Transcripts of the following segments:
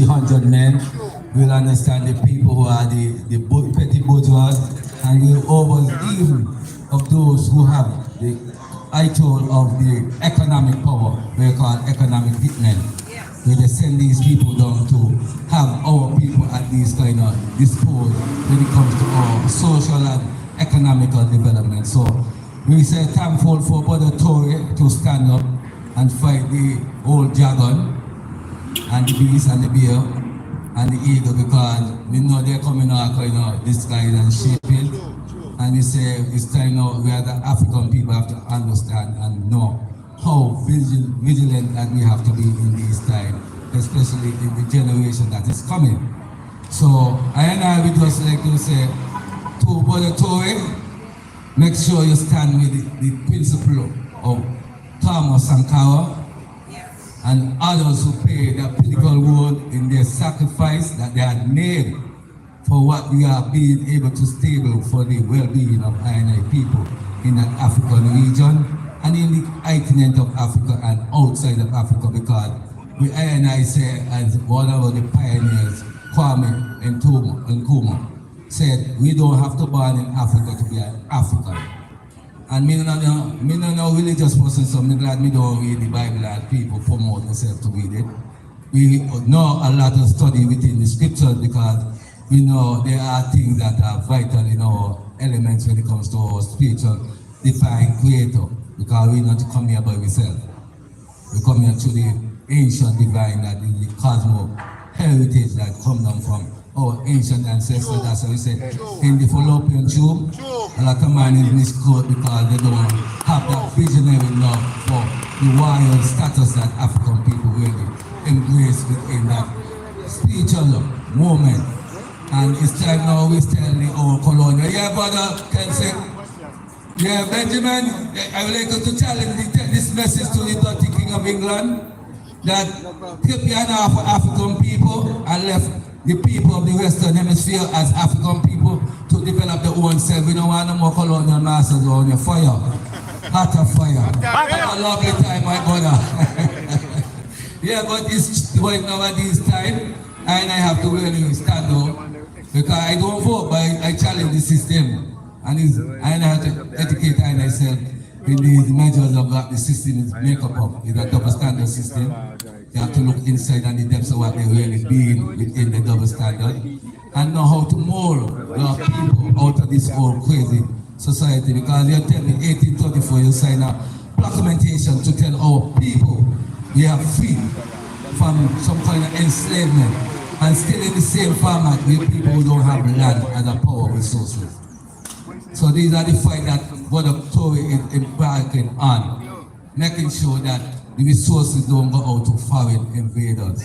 300 men. We'll understand the people who are the petty bourgeois, and we'll over even of those who have the title of the economic power, we call economic hitmen. We just send these people down to have our people at these kind of dispose when it comes to our social and economical development. So we say thankful for Brother Traore to stand up and fight the old dragon and the beast and the bear and the eagle, because we know they're coming out kind of disguised and shaping. And we say it's time now we as the African people have to understand and know how vigilant that we have to be in these times, especially in the generation that is coming. So I would just like to say to Brother Traore, make sure you stand with the principle of Thomas Sankara and others who played a critical role in their sacrifice that they had made for what we are being able to stable for the well-being of I&I people in that African region and in the continent of Africa and outside of Africa, because we I&I say as one of the pioneers, Kwame Nkrumah, said we don't have to born in Africa to be an African. And me no know religious person, so I'm glad me don't read the Bible and people promote themselves to read it. We know a lot of study within the scriptures because we know there are things that are vital in our elements when it comes to our spiritual divine creator, because we not come here by ourselves. We come here to the ancient divine, that is the cosmos heritage that come down from our ancient ancestors. That's why we say in the fallopian tube, a lot of man is misquoted because they don't have that visionary love for the royal status that African people really embrace within that spiritual moment. And it's time now we telling our colonial. Yeah, brother, can say. Yeah, Benjamin, I would like to challenge this message to the dirty King of England that keep enough for African people and left the people of the Western Hemisphere as African people to develop their own self. We don't want no more colonial masters on your fire. Hotter fire. Have a lovely time, my brother. Yeah, but it's right now at this time, and I have to really stand up because I don't vote, but I challenge the system. And I have to educate myself in these measures of what the system is make up of. It's a double standard system. You have to look inside and the depths of what they really being within the double standard and know how to mold your people out of this whole crazy society. Because you tell me 1834 you sign a documentation to tell our people we are free from some kind of enslavement, and still in the same format with people who don't have land and a power resources. So these are the fight that Brother Traore is embarking on, making sure that the resources don't go out to foreign invaders.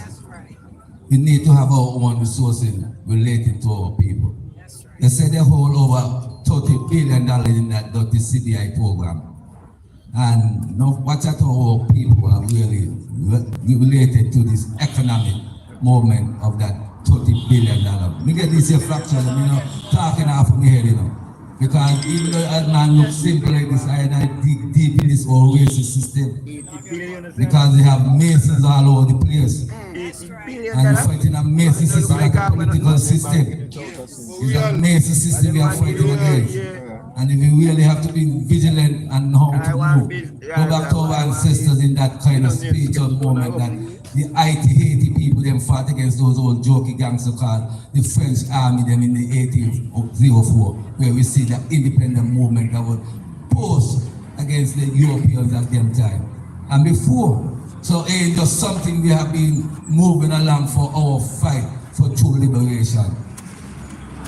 We need to have our own resources related to our people. They said they hold over $30 billion in that dirty CDI program. And now watch out how our people are really related to this economic movement of that $30 billion. Me get this here fraction, talking half of my head, Because even though that man looks simple like this, I dig deep in this whole racist system. Because they have masons all over the place. And we're fighting a mason system like a political system. It's a mason system we are fighting against. And if we really have to be vigilant and know how to move, go back to our ancestors in that kind of spiritual moment that the Haiti people them fought against those old jokey gangsters called the French army them in the 1804, where we see the independent movement that would pose against the Europeans at them time. And before, so it's just something we have been moving along for our fight for true liberation.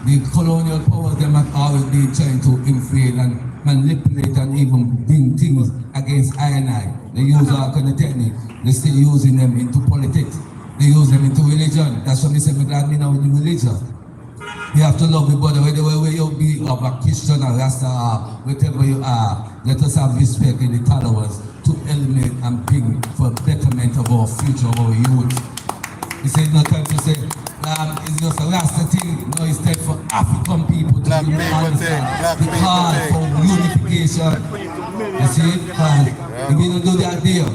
The colonial powers them have always been trying to invade and manipulate and even bring things against I&I. They use all kind of technique. They still using them into politics. They use them into religion. That's why I say, I'm glad me now with the religion. You have to love your brother, whether you be of a Christian or Rasta or whatever you are. Let us have respect in the tolerance to eliminate and bring for betterment of our future, of our youth. He said, no time to say, it's just a Rasta thing. No, it's time for African people to understand the call for unification. You see, if you don't do that deal,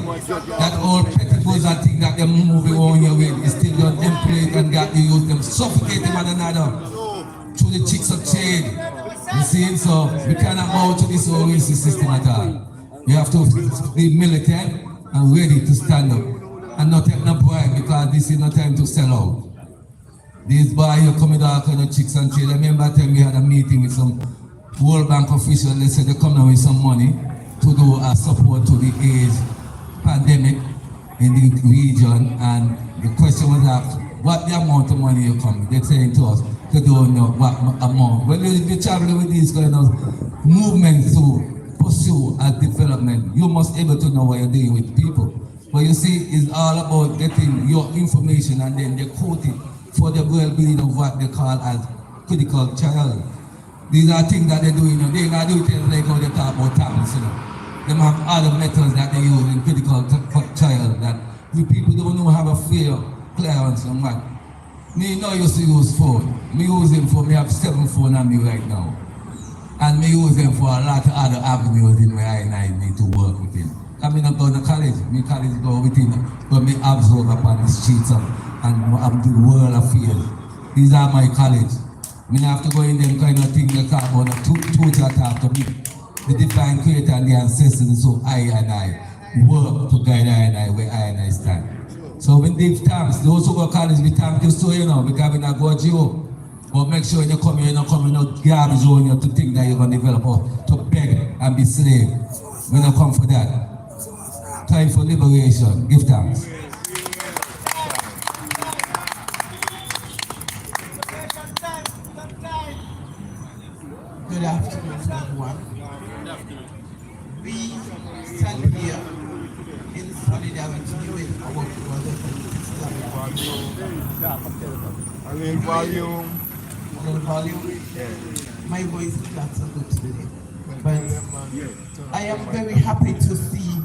that old petty boys that thing that they're moving on your way is still not employed that the youth them suffocating one another through the chicks of trade. You see, so we cannot bow to this whole racist system at all. We have to be militant and ready to stand up and not take no bribe because this is no time to sell out. These boys here coming out kind of chicks and trade. I remember time we had a meeting with some World Bank officials. They said they come down with some money to do a support to the AIDS pandemic in the region, and the question was asked, what the amount of money you come? They're saying to us, they don't know what amount. When you're traveling with these kind of movements to pursue a development, you must be able to know what you're doing with people. But you see, it's all about getting your information and then they quote it for the well-being of what they call as critical child. These are things that they're doing. They're not doing things like how they talk about tablets, They have other methods that they use in critical child that we people don't know have a fair clearance on what. Me now used to use phone. Me use him for me have 7 phones on me right now. And me use them for a lot of other avenues in where I need to work with him. I mean, I go to college. Me college go with him, but me absorb upon the streets and the world affairs. These are my college. Me have to go in them kind of things that talk about the tutor talk to me. The divine creator and the ancestors, so I work to guide I where I stand. So we give thanks. Those who go to college, we thank you so, because we not go to you. But make sure you come here, you're not coming out garbage on you to think that you're going to develop or to beg and be slave. We don't come for that. Time for liberation. Give thanks. Good afternoon, everyone. We stand here in solidarity with our brothers and sisters. A little volume. A little volume? Yeah. My voice is not so good today. But I am very happy to see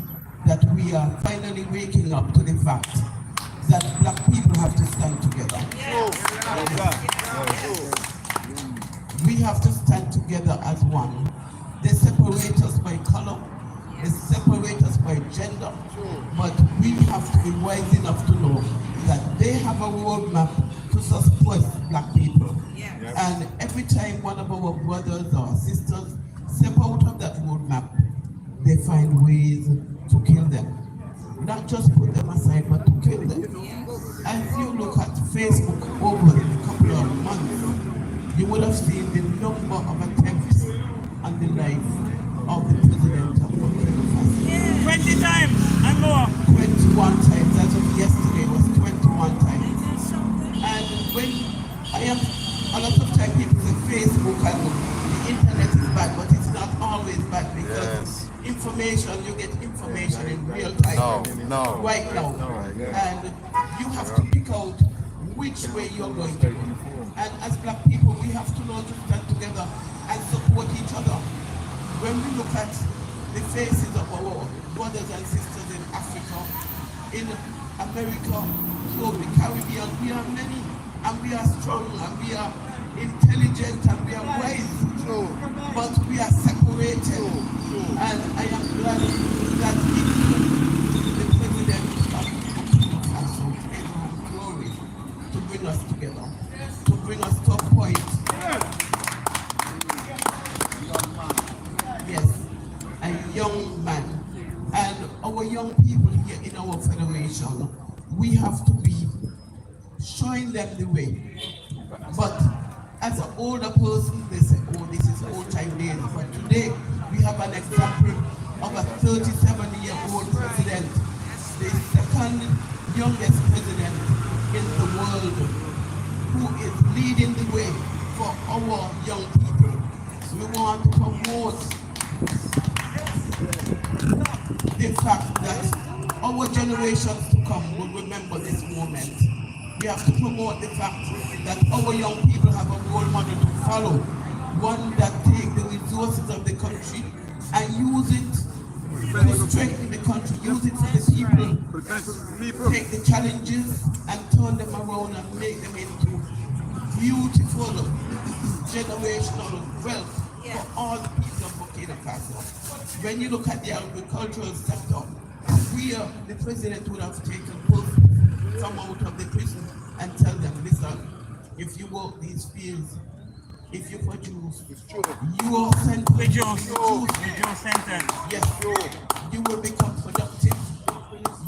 that we are finally waking up to the fact that black people have to stand together. We have to stand together as one. They separate us by color, they separate us by gender, but we have to be wise enough to know that they have a roadmap to suppress black people. And every time one of our brothers or sisters step out of that roadmap, they find ways to kill them. Not just put them aside, but to kill them. As you look at Facebook over a couple of months, you would have seen the number of attempts on the life of the president of Burkina Faso. 20 times and more. 21 times, as of yesterday was 21 times. And when I have a lot of time people say Facebook and the internet is bad, but it's not always bad because information, you get information in real time right now. And you have to pick out which way you're going to go. And as black people, we have to learn to stand together and support each other. When we look at the faces of our brothers and sisters in Africa, in America, throughout the Caribbean, we are many, and we are strong, and we are intelligent, and we are wise, but we are separated. And I am glad that the president of Burkina Faso gave him glory to bring us together, to bring us to a point. Yes, a young man. And our young people here in our federation, we have to be showing them the way. But as an older person, they say, oh, this is old time days. But today, we have an example of a 37-year-old president, the second youngest president in the world, who is leading the way for our young people. We want to promote the fact that our generations to come will remember this moment. We have to promote the fact that our young people have a role model to follow, one that takes the resources of the country and use it to strengthen the country, use it for the people, take the challenges and turn them around and make them into beautiful generational wealth for all the people of Burkina Faso. When you look at the agricultural sector, the president would have taken both come out of the prison and tell them, listen, if you work these fields, if you produce, It's true. your sentence, Reduce sentence. yes, you will become productive.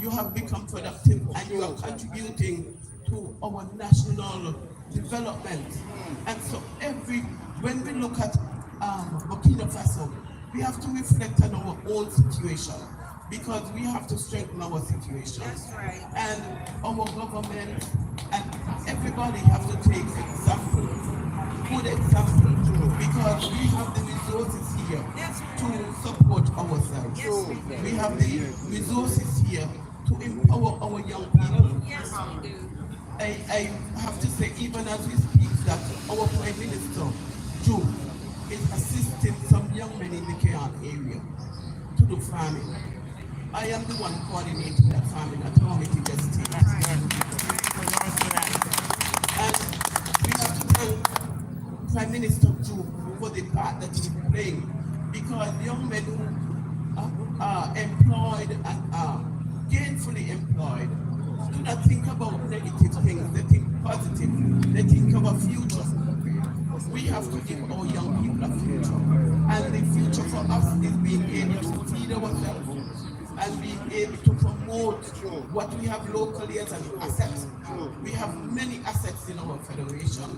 You have become productive and you are contributing to our national development. And so when we look at Burkina Faso, we have to reflect on our own situation because we have to strengthen our situation. That's right. And our government and everybody have to take example, good example, because we have the resources here to support ourselves. Yes, We have the resources here to empower our young people. Yes, we do. I have to say, even as we speak, that our Prime Minister, Joe, is assisting some young men in the Kayan area to do farming. I am the one coordinating that farming at Traore State. And we have to thank Prime Minister Joe for the part that he's playing, because young men who are employed and are gainfully employed do not think about negative things, they think positive, they think of a future. We have to give our young people a future. And the future for us is being able to feed ourselves and being able to promote what we have locally as an asset. We have many assets in our federation.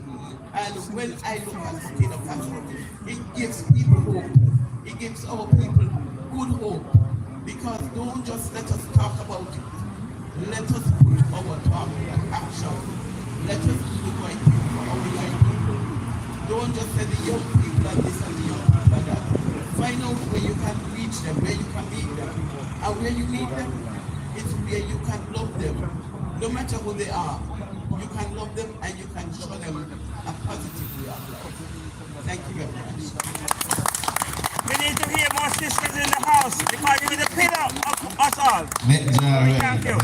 And when I look at Burkina Faso, it gives people hope. It gives our people good hope. Because don't just let us talk about it. Let us put our talk in action. Let us do the right thing for our young people. Don't just say the young people are this and the young people are that. Find out where you can reach them, where you can meet them. And where you meet them, it's where you can love them. No matter who they are, you can love them and you can show them a positive way of life. Thank you very much. We need to hear more sisters in the house because you're the pillar of us all. Thank you.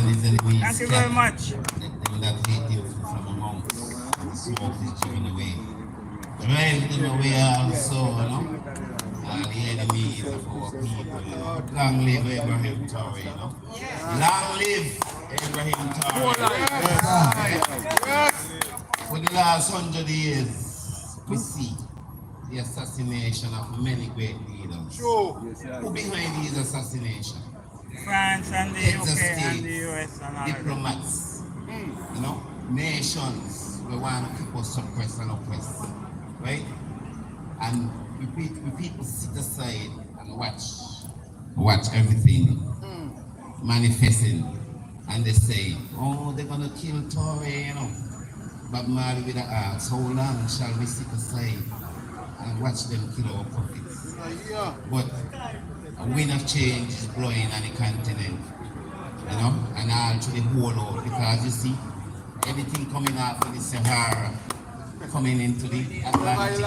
Thank you very much. They will not hate you from amongst smoke is driven away. Drive them away also, you know. And the enemies of our people, you know. Long live Ibrahim Traore, you know. Long live Ibrahim Traore. For the last 100 years, we see the assassination of many great leaders. Who behind these assassinations? France and the Heads of UK and state, the US and all of that. diplomats, you know, nations we want to keep us suppressed and oppressed, right? And we people sit aside and watch everything manifesting, and they say, oh, they're gonna kill Traore, you know. But Mali with the ask, how long shall we sit aside and watch them kill our prophets? But a wind of change is blowing on the continent, you know, and all to the whole world, because you see, everything coming out of the Sahara, coming into the Atlantic,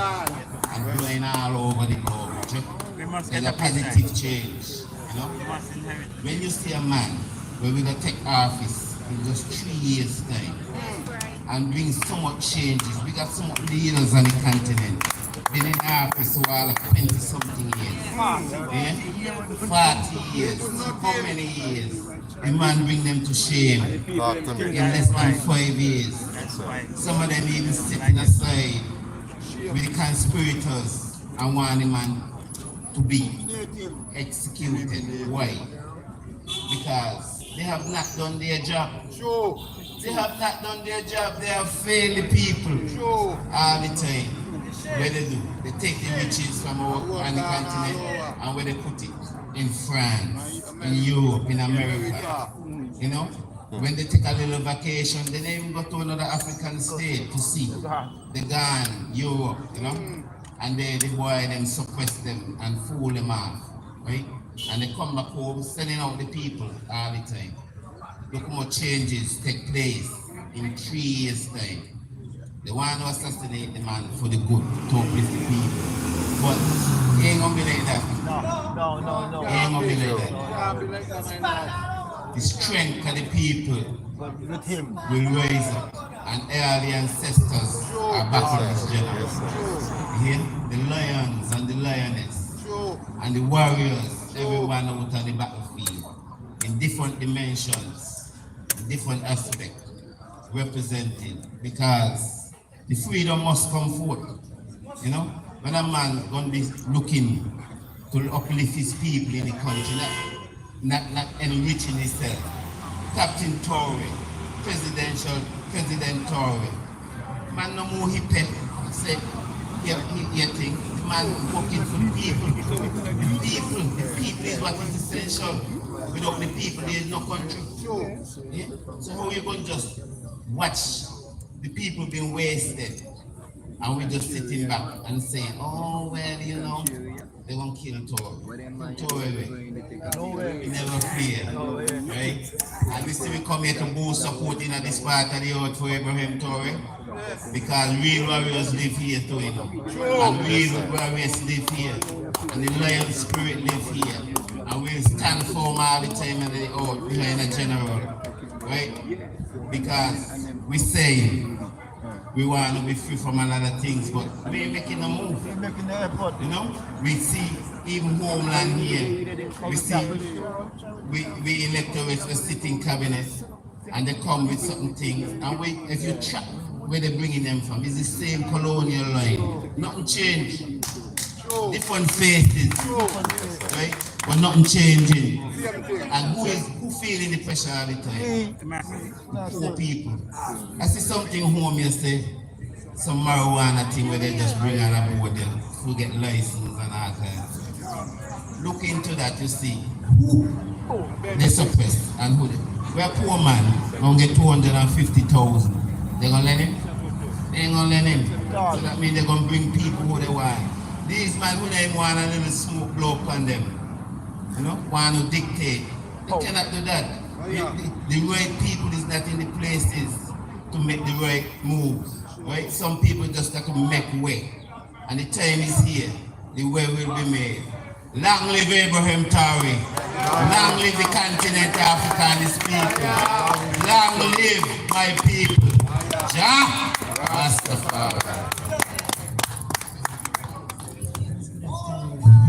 and blowing all over the globe. We must There's get a the peace positive sign. change, you know. We must inherit. When you see a man where we're gonna take office in just 3 years' time and bring so much changes, we got so much leaders on the continent. Been in office for all of 20-something years. Yeah? 40 years. How many years? The man bring them to shame in less than 5 years. That's why. Some of them even sitting aside with the conspirators and want the man to be executed. Why? Because they have not done their job. They have not done their job. They have failed the people all the time. Where they do? They take the riches from our on the continent and where they put it in France, in Europe, in America. You know? When they take a little vacation, they don't even go to another African state to see. They gone Europe, you know? And the boy them suppress them and fool them off, right? And they come back home selling out the people all the time. Look how much changes take place in 3 years' time. They want to assassinate the man for the good, to uplift the people. But it ain't gonna be like that. No. It ain't gonna be like that. The strength of the people With him. will rise up, and all the ancestors are back in this generation. You hear? The lions and the lioness and the warriors, everyone out on the battlefield in different dimensions, different aspects represented, because The freedom must come forth. You know, when a man gonna be looking to uplift his people in the country, not enriching himself. Captain Traore, President Traore. Man no more he pet, say, he think, the man working for the people. The people is what is essential. Without the people, there is no country. Yeah? So how you going to just watch the people being wasted and we just sitting back and saying, oh, well, you know, they won't kill Traore. We never fear, right? And we still come here to boost support in this part of the earth for Ibrahim Traore. Because real warriors live here too, you know. And real warriors live here. And the lion spirit live here. And we'll stand firm all the time in the earth behind a general. Right? Because we say we want to be free from a lot of things, but we ain't making a move. We're making the effort. You know? We see even homeland here. We see we electorates will sit in cabinet and they come with certain things. And if you check where they're bringing them from, it's the same colonial line. Nothing changed. Different faces, right? But nothing changing. And who feeling the pressure all the time? Poor people. I see something home yesterday, some marijuana thing where they just bring on a board them who get license and all kinds. Look into that, you see who they suppress and who they. We're a poor man, gonna get 250,000. They're gonna let him? They ain't gonna let him. So that means they're gonna bring people who they want. These men who they want a little smoke blow upon them. You know, want to dictate. They cannot do that. The right people is not in the places to make the right moves. Right? Some people just got to make way. And the time is here. The way will be made. Long live Ibrahim Traore. Long live the continent of Africa and its people. Long live my people. Jah Rastafari.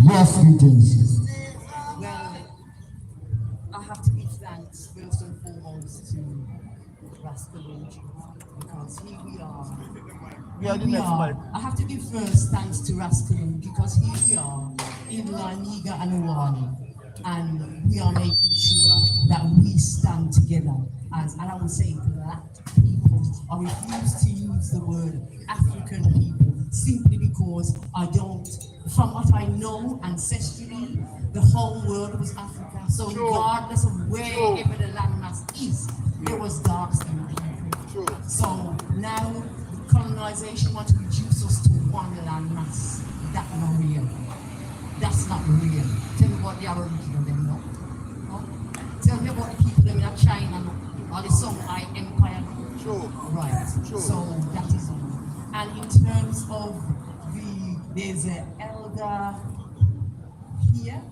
Yes, greetings. Well, I have to give thanks first and foremost to Rascal because here we are. I have to give first thanks to Rascal because here we are in Laniga and Awani, and we are making sure that we stand together as, and I would say, black people. I refuse to use the word African people simply because I don't. From what I know ancestrally, the whole world was Africa. So regardless of wherever the landmass is, there was dark-skinned people. So now colonization wants to reduce us to one landmass. That's not real. That's not real. Tell me what the Aboriginal them know. No? Tell me about the people in China or the Songhai Empire. Right. So that is it. And in terms of there's an elder here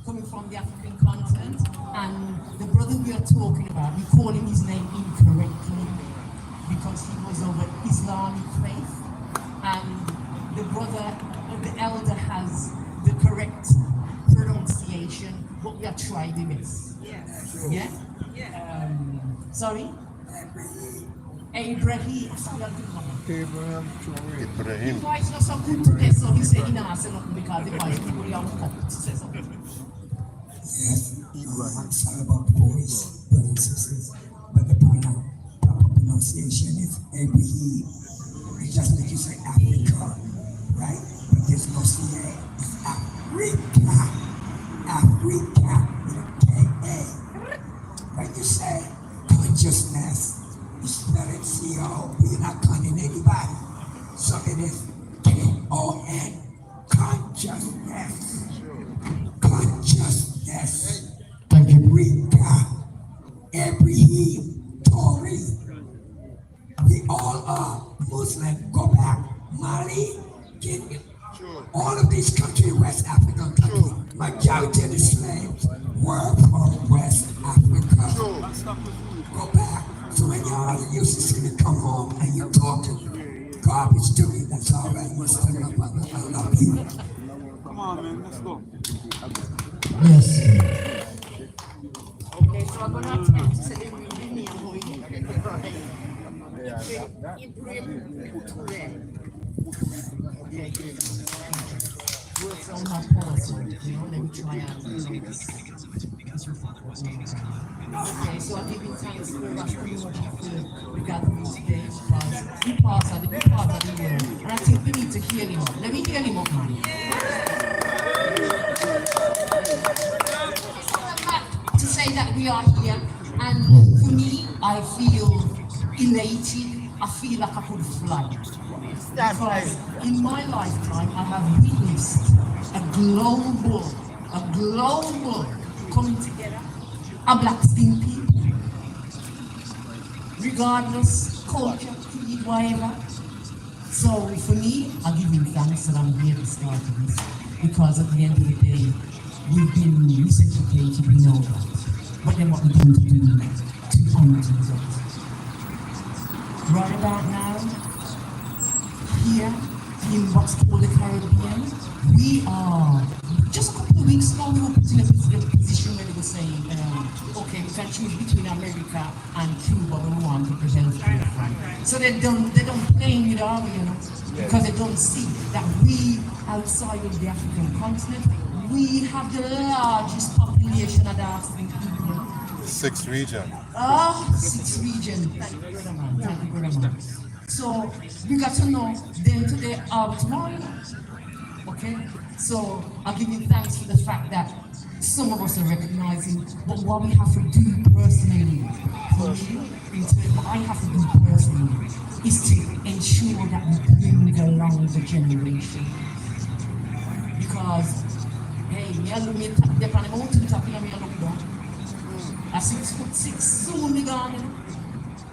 coming from the African continent, and the brother we are talking about, we call him his name incorrectly because he was of an Islamic faith, and the elder has the correct pronunciation, but we are trying the best. Yes. Yeah? Yeah. Sorry? Ibrahim. Ibrahim. The voice not so good today, so he said he not say nothing because the voice people are to say something. Yes, it's all about voice, brothers and sisters. But the proper pronunciation is Ibrahim. It's just like you say Africa, right? But there's no CA. It's Africa. Africa with a K-A. Like you say, consciousness. You spell it C-O, but you're not conning anybody. So it is K-O-N, consciousness. Consciousness. Rika, Ibrahim, Traore. We all are Muslim. Go back. Mali, Guinea. All of these countries, West African countries, majority of the slaves were from West Africa. Go back. So when y'all used to see me come home and you talking garbage to me, that's all right. You still love, I love you. Come on, man, let's go. Yes. Okay, so I'm going to attempt to say On my policy, let me try and okay, so I'm giving thanks for the gathering today because we passed at the year, and I think we need to hear him up. Let me hear him up, man. To say that we are here, and for me, I feel elated. I feel like I could fly. Because in my lifetime, I have witnessed a global coming together, a black skin people, regardless, culture, creed, whatever. So for me, I give him thanks that I'm here to start this, because at the end of the day, we've been miseducated, we know that. But then what we need to do to undo that. Right about now, here in what's called the Caribbean, we are, just a couple of weeks ago, we were put in a position where they were saying, okay, we can choose between America and Cuba, but we want to present it. So they don't play with our, because they don't see that we, outside of the African continent, we have the largest population of the African people. Sixth region. Sixth region. Thank you, brother man. Thank you, brother man. So we got to know day today, hour tomorrow. Okay? So I give you thanks for the fact that some of us are recognizing, but what we have to do personally, for me, what I have to do personally, is to ensure that we bring along the generation. Because, hey, me alone, me tap the pan, I want to tap in and me look down. At 6'6", soon be gone.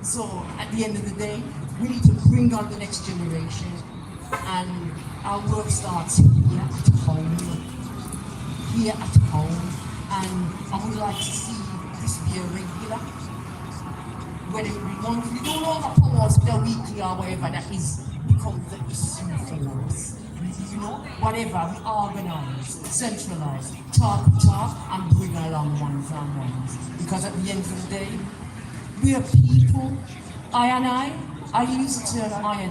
So at the end of the day, we need to bring on the next generation, and our work starts here at home. Here at home, and I would like to see this be a regular. Whether we want, we don't overpower us with a weekly or whatever, that is becomes the issue for us. Whatever, we organize, centralize, talk, and bring along ones and ones. Because at the end of the day, we are people. I use the term I,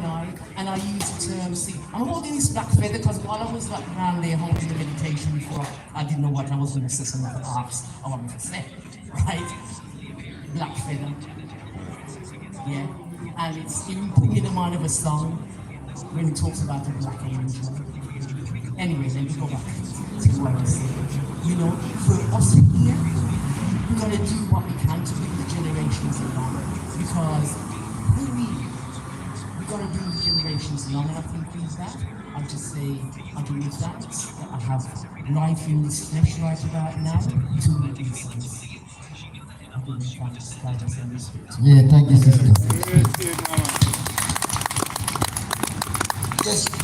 and I use the term see. I'm holding this black feather because while I was like around there holding the meditation before, I didn't know what I was going to say, some of the arts I wanted to say, right? Black feather. Yeah, and it's even put me in the mind of a song when it talks about the black angel. Anyway, let me go back to what I said. For us here, we're going to do what we can to bring the generations along, because we're going to bring the generations along, and I think with that, I'll just say, I give you thanks that I have life in this flesh right about now to reasons. I give you thanks, guidance, and respect. Yeah, thank you, sister.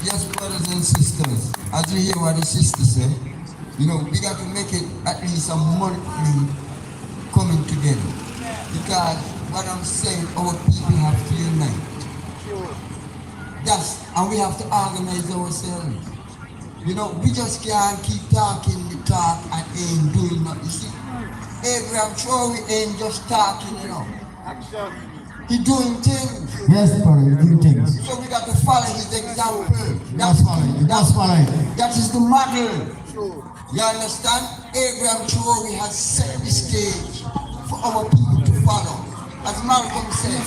Yes, brothers and sisters, as you hear what the sister said, we got to make it at least a monthly coming together. Because what I'm saying, our people have to unite. And we have to organize ourselves. We just can't keep talking the talk and ain't doing nothing. You see, Abraham Traore ain't just talking, He doing things. Yes, brother, he's doing things. So we got to follow his example. That's following. That is the model. You understand? Abraham Traore has set the stage for our people to follow. As Malcolm said,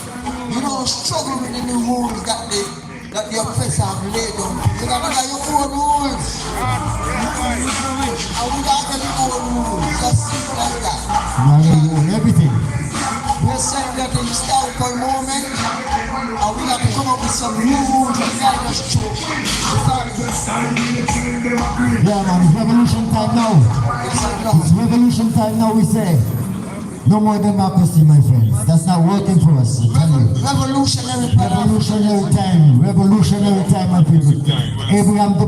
you don't struggle with any rules that the oppressor have laid down. You got to have your own rules. And we got any own rules. Just simple as that. You own everything. We're saying that in historical moment, and we have to come up with some new rules to guide us through. Yeah, man, it's revolution time now. It's revolution time now, we say. No more democracy, my friends. That's not working for us. Revolutionary time. Revolutionary time, my people. Abraham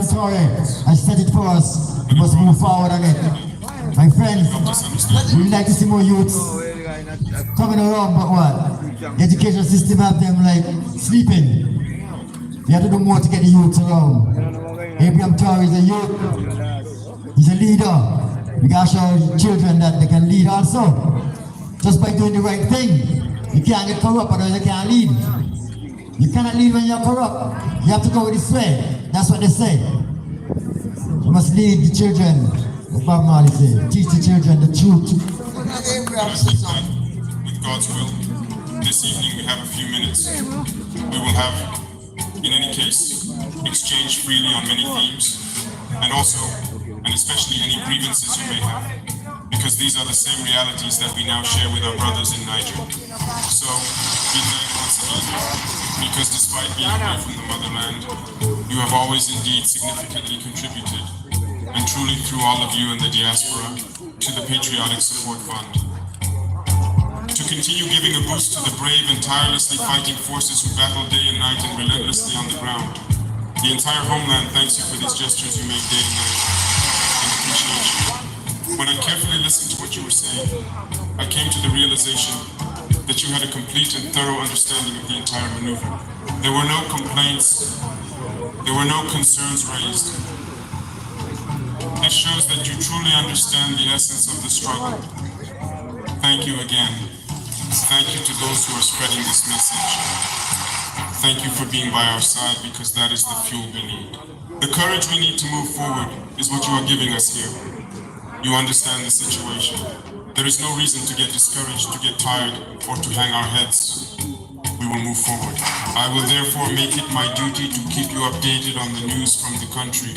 Traore has set it for us. We must move forward on it. My friends, we'd like to see more youths coming around, but what? The education system have them like sleeping. We have to do more to get the youths around. Abraham Traore is a youth. He's a leader. We gotta show children that they can lead also. Just by doing the right thing. You can't get corrupt, otherwise you can't lead. You cannot lead when you're corrupt. You have to go this way. That's what they say. You must lead the children. As Bob Marley said, teach the children the truth. With God's will, this evening we have a few minutes. We will have, in any case, exchange freely on many themes, and also, and especially any grievances you may have, because these are the same realities that we now share with our brothers in Niger. So, be thanked once again, because despite being away from the motherland, you have always indeed significantly contributed, and truly through all of you in the diaspora, to the Patriotic Support Fund. To continue giving a boost to the brave and tirelessly fighting forces who battle day and night and relentlessly on the ground. The entire homeland thanks you for these gestures you make day and night, and appreciation. When I carefully listened to what you were saying, I came to the realization that you had a complete and thorough understanding of the entire maneuver. There were no complaints, there were no concerns raised. This shows that you truly understand the essence of the struggle. Thank you again. Thank you to those who are spreading this message. Thank you for being by our side, because that is the fuel we need. The courage we need to move forward is what you are giving us here. You understand the situation. There is no reason to get discouraged, to get tired, or to hang our heads. We will move forward. I will therefore make it my duty to keep you updated on the news from the country.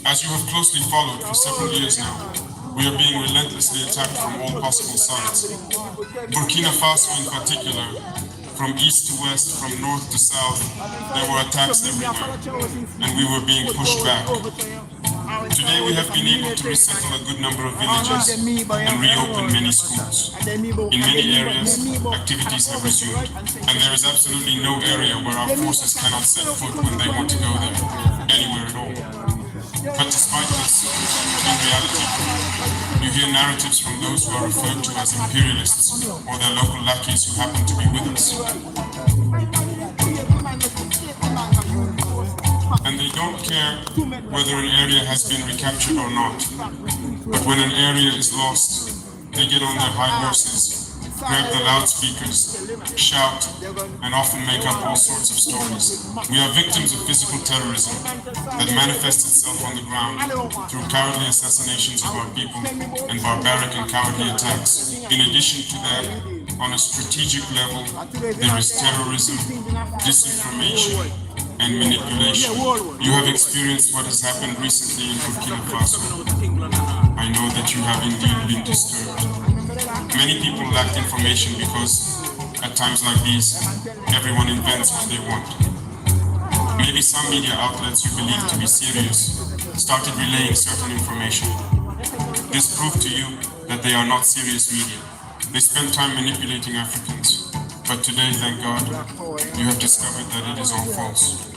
As you have closely followed for several years now, we are being relentlessly attacked from all possible sides. Burkina Faso in particular, from east to west, from north to south, there were attacks everywhere, and we were being pushed back. Today we have been able to resettle a good number of villages and reopen many schools. In many areas, activities have resumed, and there is absolutely no area where our forces cannot set foot when they want to go there, anywhere at all. But despite this, in reality, you hear narratives from those who are referred to as imperialists or their local lackeys who happen to be with us. And they don't care whether an area has been recaptured or not. But when an area is lost, they get on their high horses, grab the loudspeakers, shout, and often make up all sorts of stories. We are victims of physical terrorism that manifests itself on the ground through cowardly assassinations of our people and barbaric and cowardly attacks. In addition to that, on a strategic level, there is terrorism, disinformation, and manipulation. You have experienced what has happened recently in Burkina Faso. I know that you have indeed been disturbed. Many people lacked information because, at times like these, everyone invents what they want. Maybe some media outlets you believe to be serious started relaying certain information. This proved to you that they are not serious media. They spend time manipulating Africans. But today, thank God, you have discovered that it is all false.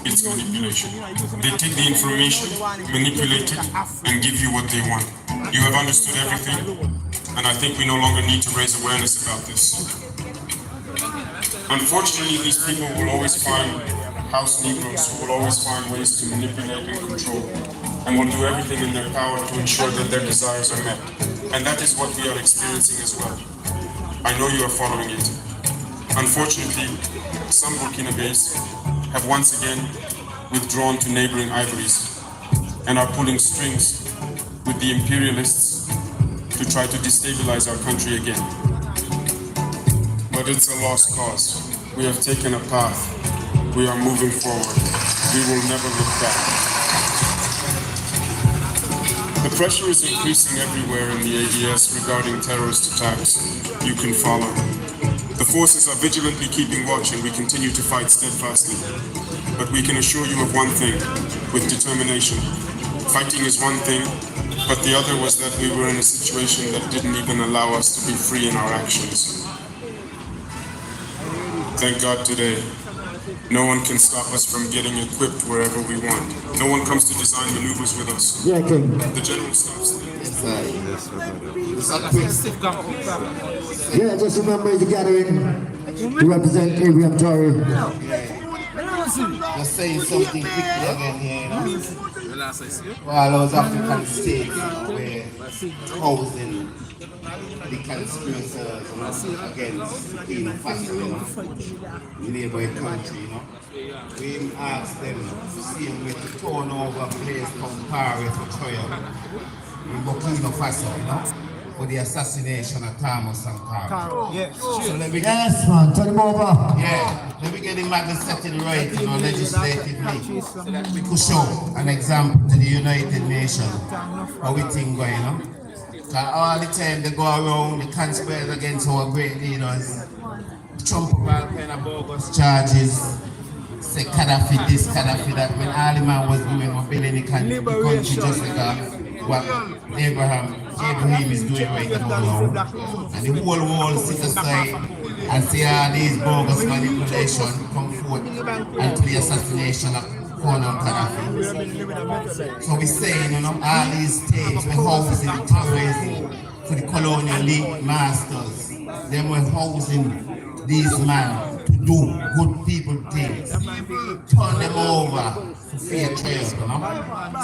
It's manipulation. They take the information, manipulate it, and give you what they want. You have understood everything, and I think we no longer need to raise awareness about this. Unfortunately, these people will always find house Negroes who will always find ways to manipulate and control, and will do everything in their power to ensure that their desires are met. And that is what we are experiencing as well. I know you are following it. Unfortunately, some Burkinabés have once again withdrawn to neighboring ivories and are pulling strings with the imperialists to try to destabilize our country again. But it's a lost cause. We have taken a path. We are moving forward. We will never look back. The pressure is increasing everywhere in the ADS regarding terrorist attacks. You can follow. The forces are vigilantly keeping watch, and we continue to fight steadfastly. But we can assure you of one thing, with determination. Fighting is one thing, but the other was that we were in a situation that didn't even allow us to be free in our actions. Thank God today, no one can stop us from getting equipped wherever we want. No one comes to design maneuvers with us. Yeah, King. The general stops there. Yeah, just remember the gathering to represent Ibrahim Traore. Just saying something quickly again here, you know. all those African states where housing the conspirators against the fascism, the neighboring country, we asked them to see them to turn over a place called Paris for trial in Burkina Faso, for the assassination of Thomas Sankara. So let me Yes, man, turn him over. Yeah, let me get him back and set it right, legislatively, so that we could show an example to the United Nations how we think going, Because all the time they go around, the conspirators against our great leaders, Trump of all kind of bogus charges, say Gaddafi this, Gaddafi that, when all the man was doing was building the country just like what Ibrahim is doing right now. And the whole world sit aside and see all these bogus manipulation come forth until the assassination of Colonel Gaddafi. So we're saying, all these states were housing terrorism for the colonial league masters. They were housing these men to do good people things. Turn them over for fair trial,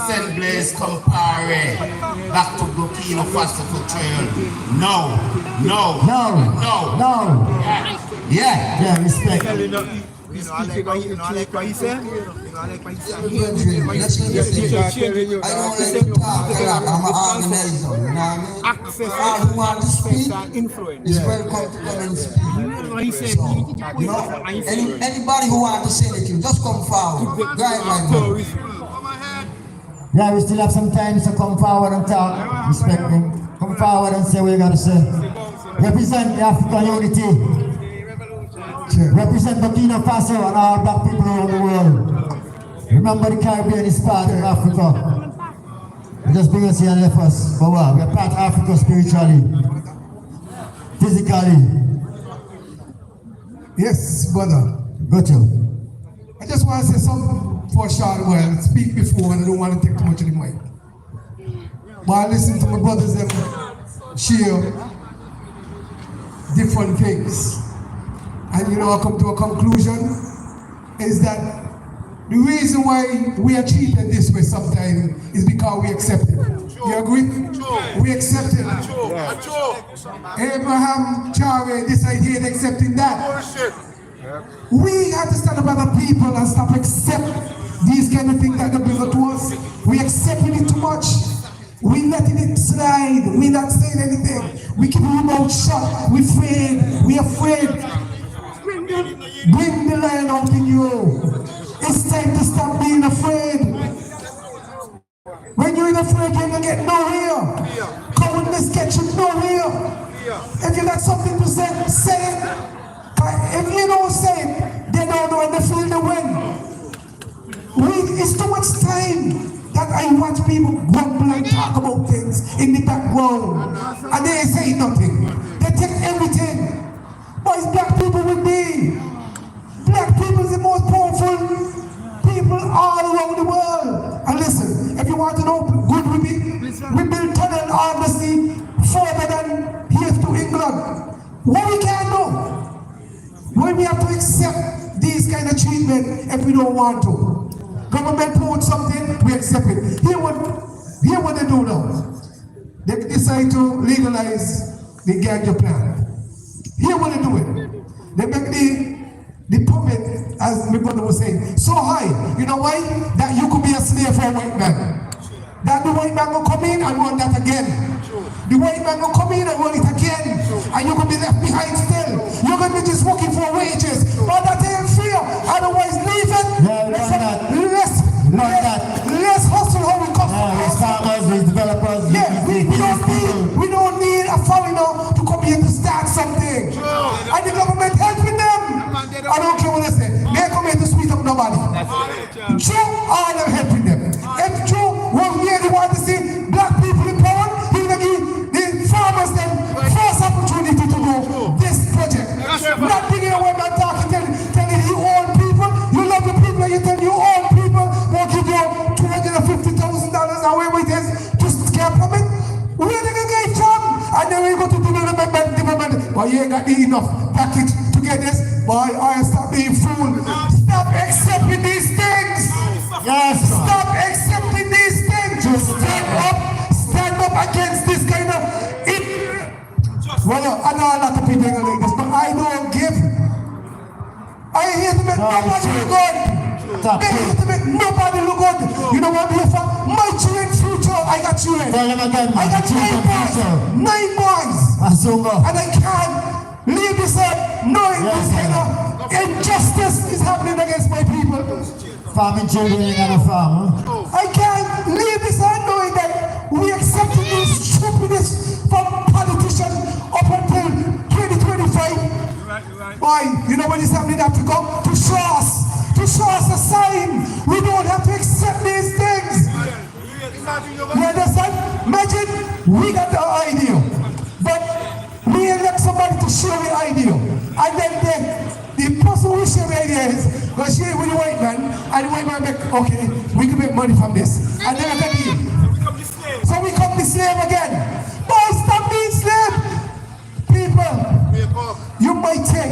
Send Blaise Compaoré back to Burkina Faso for trial. No. Yeah, respect. I don't like to talk a lot. I'm an organizer. You know what I mean? All who want to speak is welcome to come and speak. So, anybody who wants to say anything, just come forward. Right now. Yeah, we still have some time to come forward and talk. Respect them. Come forward and say what you gotta say. Represent the African unity. Represent Burkina Faso and all black people around the world. Remember the Caribbean is part of Africa. We just bring us here and left us. But what? We are part of Africa spiritually, physically. Yes, brother. Got you. I just want to say something for a short while. Speak before and I don't want to take too much of the mic. But I listen to my brothers and share different things. And I come to a conclusion is that the reason why we are treated this way sometimes is because we accept it. You agree? We accept it. Abraham, Traore, this idea of accepting that. We have to stand up as the people and stop accept these kind of things that they bring to us. We accepting it too much. We letting it slide. We not saying anything. We keep our mouth shut. We afraid. Bring the lion out in you. It's time to stop being afraid. When you're afraid, you're gonna get nowhere. Come on, let's get you nowhere. If you got something to say, say it. But if you don't say it, they don't know and they feel the wind. It's too much time that I watch people grumble and talk about things in the background. And they ain't say nothing. They take everything. But it's black people with me. Black people is the most powerful people all around the world. And listen, if you want to know good with me, we build tunnel on the sea further than here to England. What we can do? When we have to accept these kind of treatment if we don't want to. Government put something, we accept it. Hear what they do now. They decide to legalize the ganja plant. Here what they do it. They make the permit, as my brother was saying, so high. You know why? That you could be a slave for a white man. That the white man will come in and want that again. The white man will come in and want it again. And you could be left behind still. You're going to be just working for wages. But that ain't fair. Otherwise, leave it. Let's hustle how we come. It's farmers, it's developers. Yeah, we don't need a foreigner to come here to start something. And the government helping them. I don't care what they say. They come here to sweet up nobody. True, all them helping them. If true, we really want to see black people in power, he will give the farmers them first opportunity to do this project. Not bringing away my talking, telling you own people, you love the people, you tell you own people, won't give you $250,000 away with this, just scare from it. Where they gonna get it from? And then we go to development. But you ain't got enough package to get this. Boy, stop being fooled. Stop accepting these things. Yes. Stop accepting these Well, I know a lot of people like this, but I don't give. I ain't here to make nobody look good. I ain't here to make nobody look good. You know what I'm here for? My children's future. I got children. I got 9 boys. And I can't leave this up knowing this kind of injustice is happening against my people. Farming children in a farm. I can't leave this up knowing that we accepted this stupidness from politicians up until 2025. Why? You know when it's happening, have to go to show us a sign. We don't have to accept these things. You understand? Imagine we got the idea, but we elect somebody to share the idea, and then the person who share the idea is going to share it with the white man, and the white man make, okay, we can make money from this, and then I can deal. So we come the slave again. Boy, stop being slave. People, you might think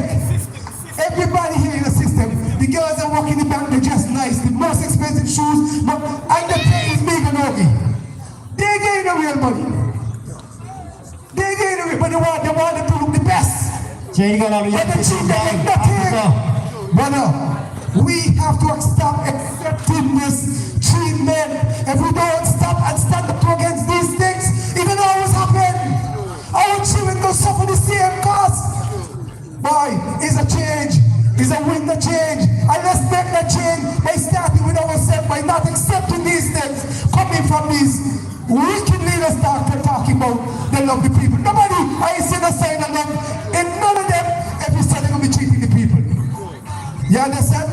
everybody here in the system, the girls that work in the bank, they're just nice, the most expensive shoes, but and the pay is big and ugly. They getting the real money. They getting the real, but they want them to look the best. But the cheap, they get nothing. But no, we have to stop accepting this treatment. If we don't stop and stand up against these things, it will always happen. Our children will suffer the same cost. Boy, it's a change. It's a win the change. And let's make that change by starting with ourselves, by not accepting these things coming from these wicked leaders talking about they love the people. Nobody, I ain't seen a sign of love in none of them if you say they're going to be treating the people. You understand?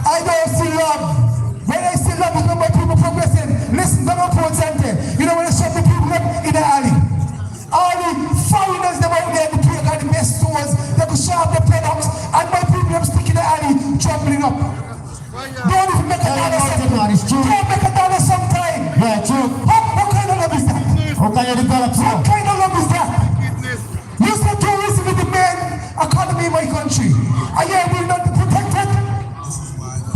I don't see love. When I see love, it's when my people progressing. Listen, don't put something. You know when they shut the people up in the alley. All the foreigners that out there, the people got the best stores, they could show up the products, and my people them stick in the alley, trampling up. Don't even make a dollar sometime. Don't make a dollar sometime. Yeah, true. What kind of love is that? How can you develop so? What kind of love is that? You said tourism is the main economy in my country. And yet we're not protected.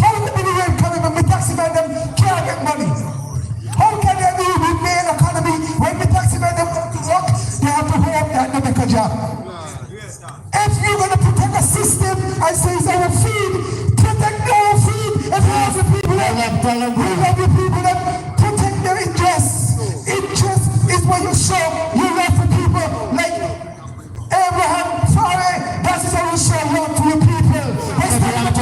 How can the rain coming when the taxi man them can't get money? How can they be the main economy when the taxi man them work? They have to hope that they make a job. If you're going to protect a system and say it's our feed, protect our feed. If you love the people, we love the people, protect their interests. Interest is what you show you love for people. Like Abraham, Traore, that's how you show love to your people. Let's stand up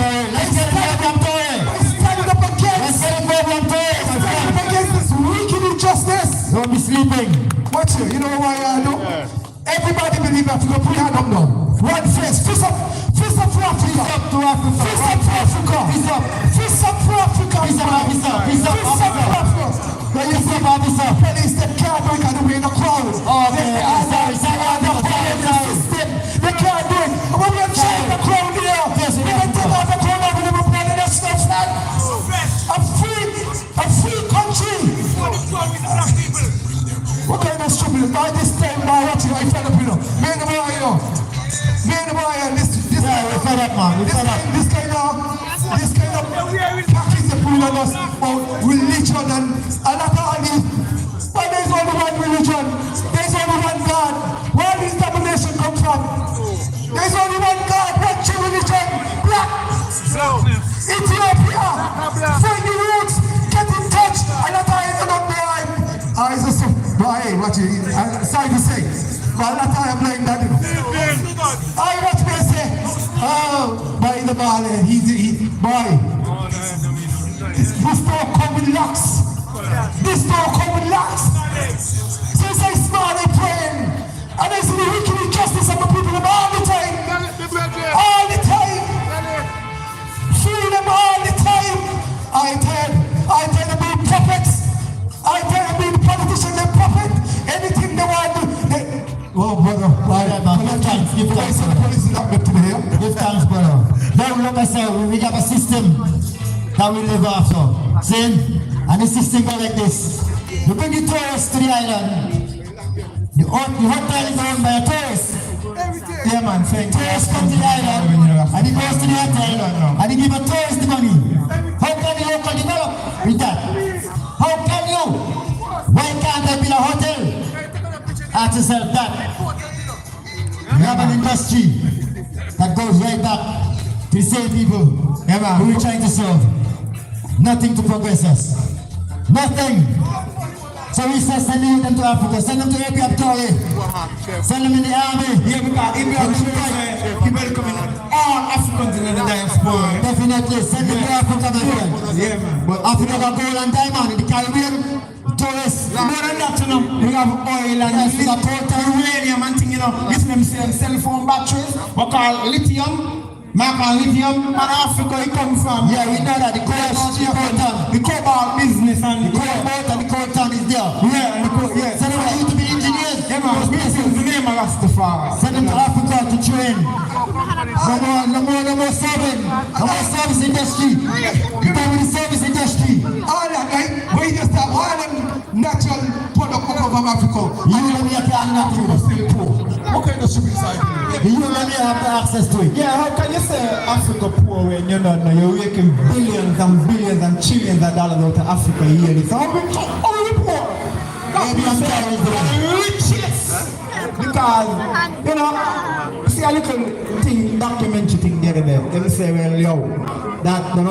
against this wicked injustice. Don't be sleeping. Watch it, you know why I do? Everybody believe that to go put your hand up now. One fist, fist up for Africa. Fist up to Africa. Fist up for Africa. Fist up. Fist up for Africa. Fist up, officer. Fist up, officer. When you say officer, police that can't do it and we're in the crowd. Oh, they can't do it. And when we have changed the crowd here, we can take out the crowd over the plan and that's not flat. A free country. What kind of stupid? By this time, by what you, I fed up, you know. Me and the boy, you know. Me and the boy, this Yeah, we fed up, man. We fed up. this kind of package they put on us about religion and a lot of all these. But there's only one religion. There's only one God. Where this domination come from? There's only one God. One true religion. Black. Ethiopia. Find the roots. Get in touch. And that's how it's not behind. I just say, hey, watch it. I'm sorry to say. But that's how I'm playing that. I watch me say, oh, by the ball, boy. This don't come with locks. This don't come with locks. Since I smile, I pray. And I see the wicked injustice of the people all the time. All the time. Free them all the time. I tell them being puppets. I tell them being politicians and puppet. Anything they want to do. Oh, brother. Give thanks. Give thanks. Give thanks, brother. Now, like I said, we have a system that we live after. See? And the system goes like this. You bring the tourists to the island. The hotel is owned by a tourist. Yeah, man. Tourists come to the island and he goes to the hotel and he give a tourist the money. How can the local develop with that? How can you? Why can't I build a hotel? Ask yourself that. We have an industry that goes right back to the same people who we're trying to serve. Nothing to progress us. Nothing. So we say send them to Africa, send them to Ibrahim Traore, send them in the army. Yeah, because Ibrahim he welcoming all Africans in the diaspora. Definitely, send them to Africa, my friend. Yeah, man. But Africa got gold and diamond in the Caribbean, tourists. More than that, you know, we have oil and uranium and thing, you know. This them say cell phone batteries, we call lithium. Mark lithium, and Africa it come from. Yeah, we know that the cobalt business and the coltan is there. Yeah, and yeah. Send them to be engineers. Yeah, man, this is the name of Rastafari. Send them to Africa to train. No more serving. No more service industry. You come with the service industry. All that, right? We just have all them natural product of Africa. You and me can't not do this. What kind of shopping site? You and me have access to it. Yeah, how can you say Africa poor when you don't know you're making billions and billions and trillions of dollars out of Africa yearly? So how we poor? Maybe I'm sorry, Richest! Because, you know, see a little thing, documentary thing the other day. They say, well, yo, that the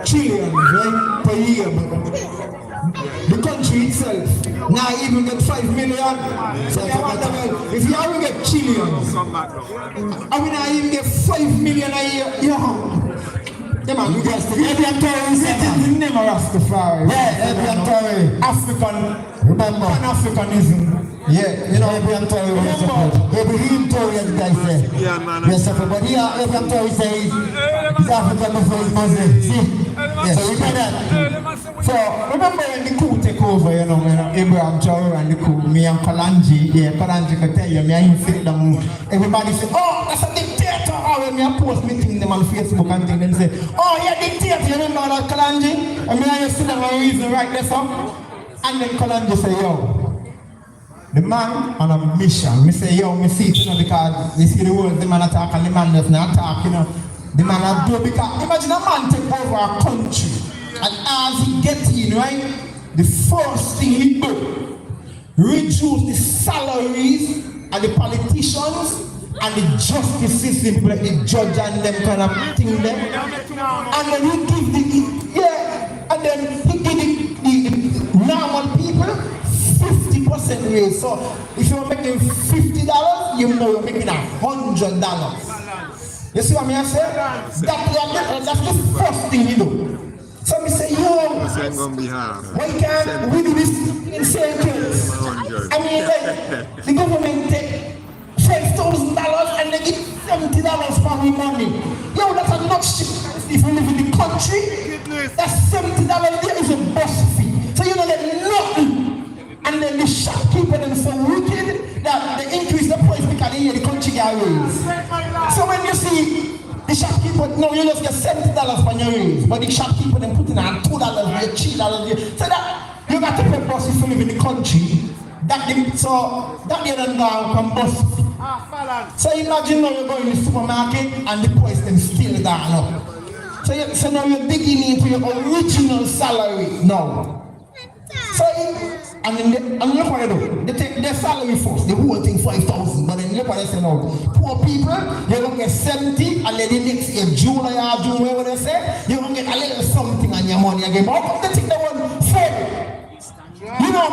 trillions, right, per year, but the country itself now even get 5 million. So I wonder, well, if you only get trillions, I will not even get 5 million a year. Yeah, man, you guys think Ibrahim Traore is the name of Rastafari. Yeah, Ibrahim Traore. African, Remember. Pan-Africanism. Yeah, you know Ibrahim Traore was suffered. Ibrahim Traore, as the guy said. Yeah, man. He suffered, but here Ibrahim Traore says he's African before he's Muslim. See? Yeah, so we know that. So remember when the coup take over, you know Ibrahim Traore and the coup, me and Kalanji, yeah, Kalanji could tell you, me and him sit down, everybody say, oh, that's a dictator. Or when me a post meeting them on Facebook and things, them say, oh, yeah, dictator, you remember that Kalanji? And me and you sit down and reason right there, so. And then Kalanji say, yo, the man on a mission. Me say, yo, me see it, you know, because you see the words the man attack and the man does not attack, you know. The man a do because imagine a man take over a country and as he get in, right, the first thing he do, reduce the salaries of the politicians and the justice system, people like the judge and them kind of thing there. And then he give and then he give the normal people 50% raise. So if you're making $50, you know you're making $100. You see what I say? That's the first thing you do. So me say, yo, why can't we do this in St.Kitts? I mean, like, the government take $5,000 and they give $70 for our money. Yo, that's a not shit. If you live in the country, that's $70 there is a bus fee. So you don't get nothing. And then the shopkeeper them so wicked that they increase the price because they hear the country get raised. So when you see the shopkeeper, no, you just get $70 for your raise, but the shopkeeper them putting on $2, $3. So that you got to pay bus if you live in the country. So that they don't go from bus. So imagine now you're going to the supermarket and the price them still down up. So now you're digging into your original salary now. So and then look what they do. They take their salary first, the whole thing 5,000. But then look what they say now. Poor people, you're gonna get 70, and then the next year, July or June, whatever they say, you're gonna get a little something on your money again. But how come they take the one for? You know,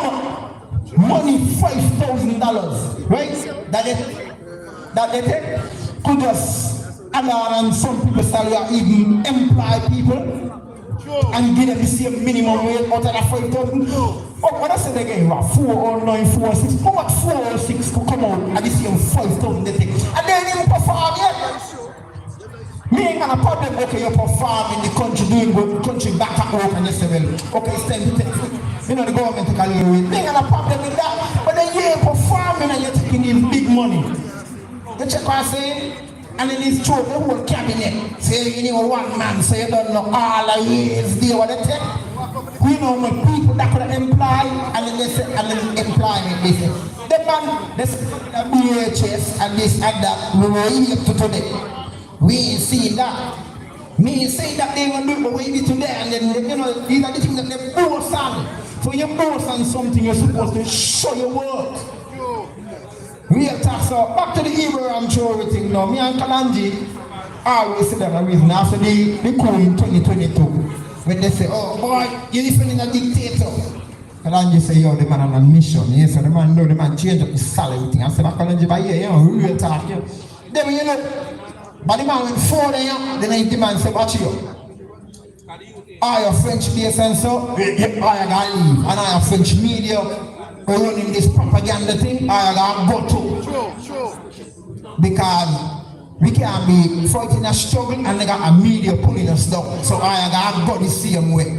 money $5,000, right? That they take could just add on some people's salary or even employ people. And give them the same minimum wage out of that 5,000. Oh, what I said again, 409, 406. How much 406 could come out and the same 5,000 they take? And then you perform yet. Me ain't got a problem, okay, you perform in the country, doing good, the country back at work and you say, well, okay, it's time to take, you know, the government take a little bit. Me ain't got a problem with that. But then you ain't performing and you're taking in big money. You check what I'm saying? And then he's through the whole cabinet. Say you know one man, so you don't know all the years there what they take. We know when people that could employ and then they say and then employment they say. The man they say BHS and this and that we were here to today. We ain't seen that. Me ain't saying that they will do it but we did today and then you know these are the things that they boast on. So you boast on something you're supposed to show your work. Real talk, so back to the Ibrahim Traore thing now. Me and Kalanji always say that a reason after the coup in 2022. When they say, oh boy, you're defending a dictator. Kalanji say, yo, the man on a mission. Yes, so the man know the man change up his salary thing. I said, Kalanji, but yeah, you know, real talk. You know. Then you know, but the man went forward there, then the man said, watch you. All your French base and so, I gotta leave. And all your French media running this propaganda thing, I gotta go to. Because we can't be fighting a struggle and they got a media pulling us down. So I gotta go the same way.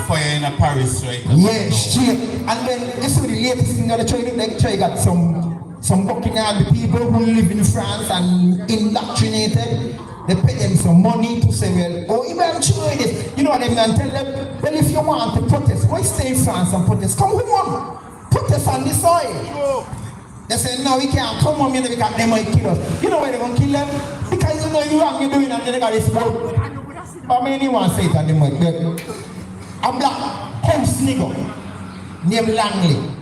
Fire in Paris, right? Yeah, straight. And then this is the latest thing that they try to do. They try got some working hard the people who live in France and indoctrinated. They pay them some money to say, well, oh, Ibrahim Traore this. You know what I mean? And tell them, well, if you want to protest, why stay in France and protest? Come home. Protest on the soil. They say, no, we can't come home here because they might kill us. You know why they won't kill them? Because you know you wrong, you're doing and they got this vote. But me, anyone say it and they might kill them. A black house nigga named Langley.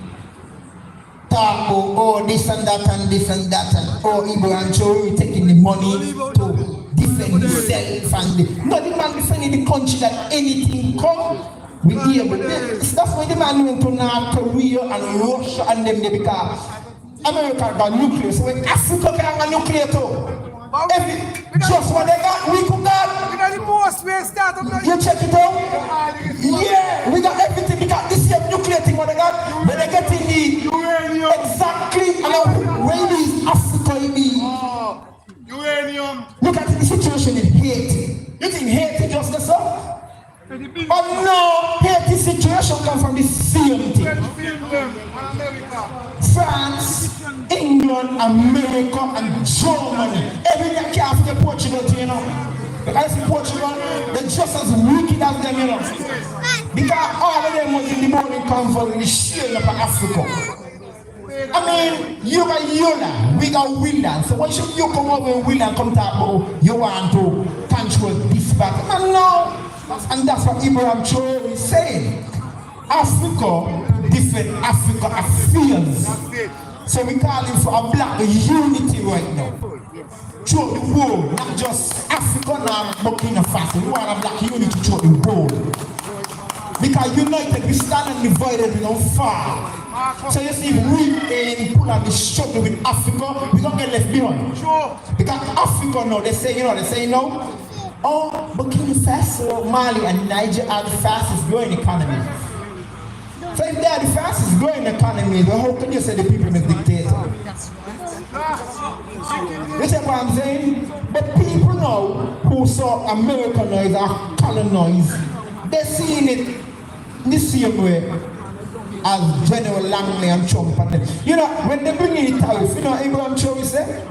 Talk about oh this and that and this and that and oh Ibrahim Traore taking the money to defend himself and the not the man defending the country that anything come we hear but that's why the man went to North Korea and Russia and them they because America got nuclear so when Africa got a nuclear too. Just what they got, we could got. We got the most we start up. You check it out? Yeah, we got everything. We got this here nuclear thing what they got. But they get in the uranium. Exactly. And where is Africa in the Uranium. Look at the situation in Haiti. You think Haiti just the same? But no, Haiti situation comes from the same thing. France, England, America, and Germany. Everything can have the Portugal, you know. Because in Portugal, they're just as wicked as them, you know. Because all of them was in the morning comfort in the shade of Africa. I mean, you got Yola, we got Willan. So why should you come over and Willan come talk about you want to control this battle? Man, no. And that's what Ibrahim Traore is saying. Africa, different Africa affairs. So we call him for a black unity right now. Throughout the world, not just Africa, now Burkina Faso. We want a black unity throughout the world. Because united, we stand and divided, we don't fall. So you see, if we pull out the struggle with Africa, we don't get left behind. Because Africa now, they say no. Oh, Burkina Faso, Mali, and Niger are the fastest growing economy. So if they are the fastest growing economy, then how can you say the people is dictator? You see what I'm saying? But people now who saw Americanized or colonized, they're seeing it the same way as General Langley and Trump and them. You know, when they bring in the tariff, you know what Ibrahim Traore said?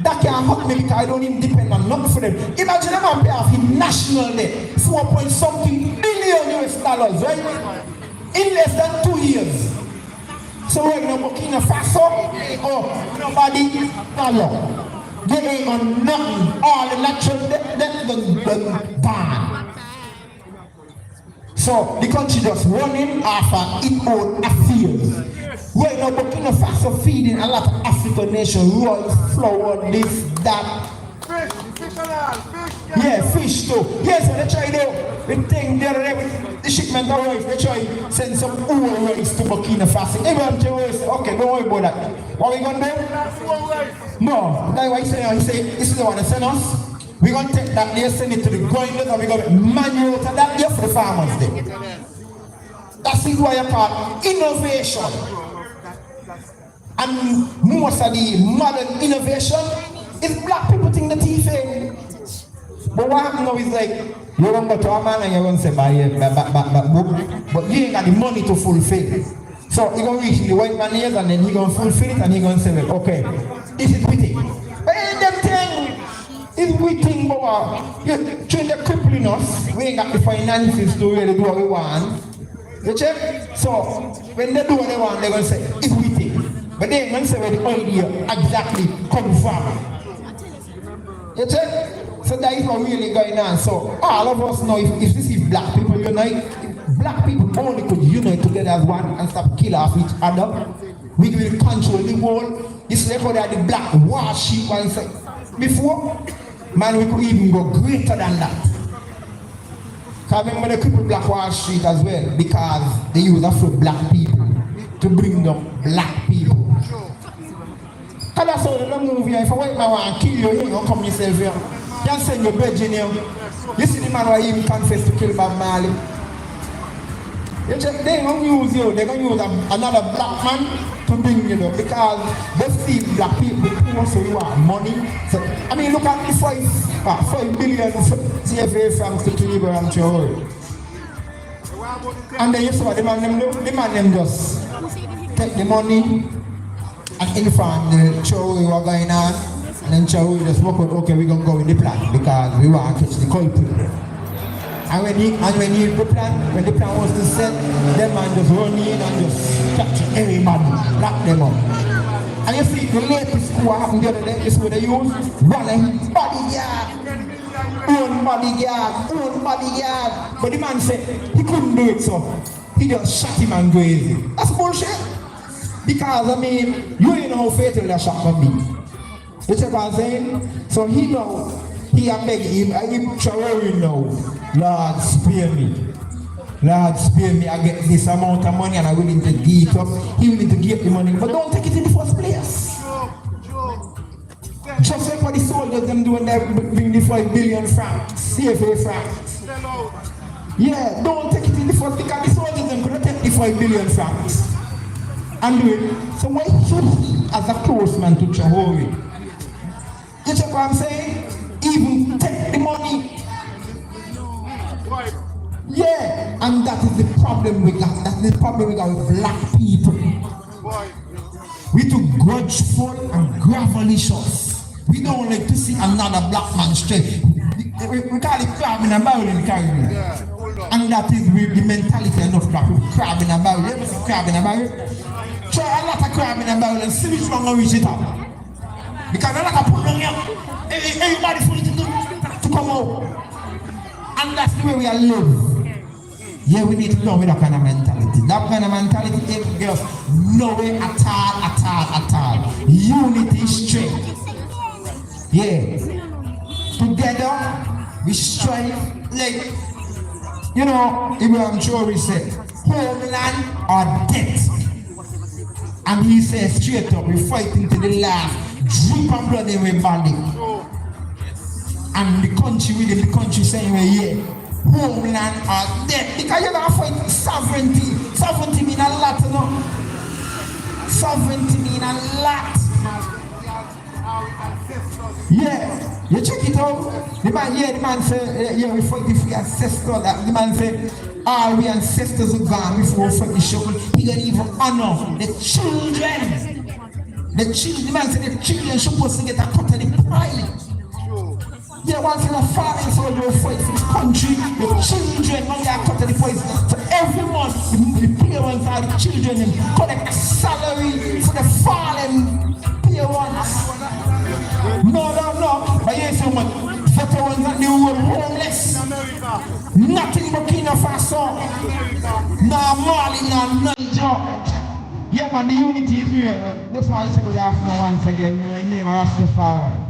That can't help me because I don't even depend on nothing for them. Imagine a man pay off his national debt, 4.something billion US dollars, right? In less than 2 years. So right now, Burkina Faso, oh, nobody, no. They ain't on nothing. All the natural debt, gone. So the country just running off of its own affairs. Right now, Burkina Faso feeding a lot of African nations, rice, flour, this, that. Yeah, fish too. Yes, they try the thing there, the shipment of rice, they try to send some oil rice to Burkina Faso. Everyone say, okay, don't worry about that. What are we going to do? No, that's why he say, this is the one that send us. We're going to take that there, send it to the grinders, and we're going to manual to that there for the farmers there. That's why you call innovation. And most of the modern innovation is black people think the thief in. But what happens now is like, you don't go to a man and you're going to say, buy book, but you ain't got the money to fulfill. So you're going to reach the white man ears and then you're going to fulfill it and you're going to say, well, okay, this is witty. But ain't them thing, it's witty, but you're trying to crippling us. We ain't got the finances to really do what we want. You check? So when they do what they want, they're going to say, it's witty. But they ain't going to say where the idea exactly comes from. You check? So that is what really going on. So all of us know if this is black people unite, if black people only could unite together as one and stop killing off each other, we will control the world. This record at the black wash sheep and say, before, man, we could even go greater than that. Because remember the cripple Black Wall Street as well, because they use a few black people to bring them black people. Because that's how they move here. If a white man want to kill you, you don't come yourself here. You can send your bed in here. You see the man who even confessed to kill Bob Marley. You check, they don't use you, they're going to use another black man to bring you up because they see black people poor, so you want money. So, I mean, look at the 5 billion CFA francs to Ibrahim Traore. And then you see what the man them just take the money and inform the Traore what going on, and then Traore just walk out, okay, we're going to go with the plan because we want to catch the culprit. And when the plan was to set, that man just run in and just capture every man, lock them up. And you see, the latest coup happened the other day, this is what they use, running bodyguard, own bodyguard. But the man said he couldn't do it, so he just shot him and go easy. That's bullshit. Because, I mean, you ain't know how fatal that shot can be. You check what I'm saying? So he know, he a beg him, Traore now. Lord, spare me. Lord, spare me. I get this amount of money and I'm willing to give it up. He willing to give the money, but don't take it in the first place. Just like what the soldiers them doing, they bring the 5 billion francs, CFA francs. Yeah, don't take it in the first because the soldiers them could take the 5 billion francs and do it. So why should he, as a close man to Traore, you check what I'm saying? Even take the money. Yeah, and that is the problem we got. That's the problem we got with black people. We too grudgeful and gravelicious. We don't like to see another black man straight. We call it crab in a barrel in the Caribbean. And that is the mentality enough black people. Crab in a barrel. You ever see crab in a barrel? Try a lot of crab in a barrel and see which one will reach it up. Because a lot of put on here, everybody for it to come out. And that's the way we are live. Yeah, we need to know with that kind of mentality. That kind of mentality ain't girls no way at all. Unity, strength. Yeah. Together, we strive. Like, you know, Ibrahim Traore said, homeland or death. And he said straight up, we're fighting to the last drip of blood in our body. And the country within the country saying, well, yeah, homeland or death. Because you're going to fight sovereignty. Sovereignty mean a lot, you know. Sovereignty mean a lot. Yeah, you check it out. The man say, yeah, we fight if we ancestral. The man say, all we ancestors are gone before we fight the show. He don't even honor the children. The man said the children supposed to get a cut of the pie. Yeah, once in a farming soldier will fight for the country, the children now they are cut to the poison. So every month the parents are the children and collect salary for the fallen parents. No. But here's so much veterans that they were homeless. Nothing Burkina Faso. No Mali, no Niger. Yeah, man, the unity is here. That's why I say good afternoon once again. My name is Rastafari.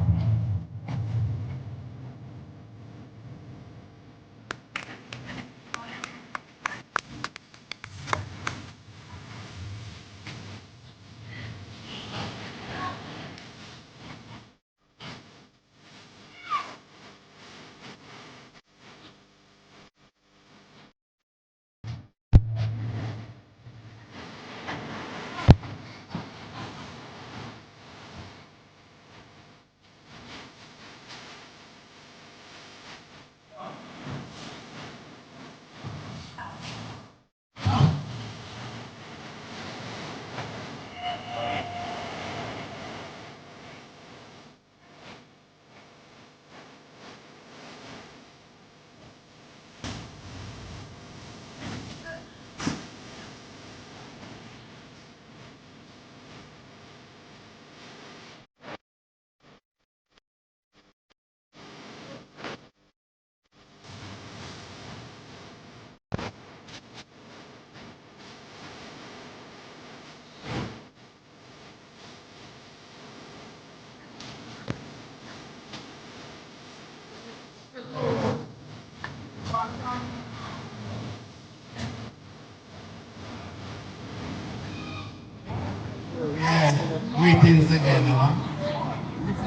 Greetings again, man.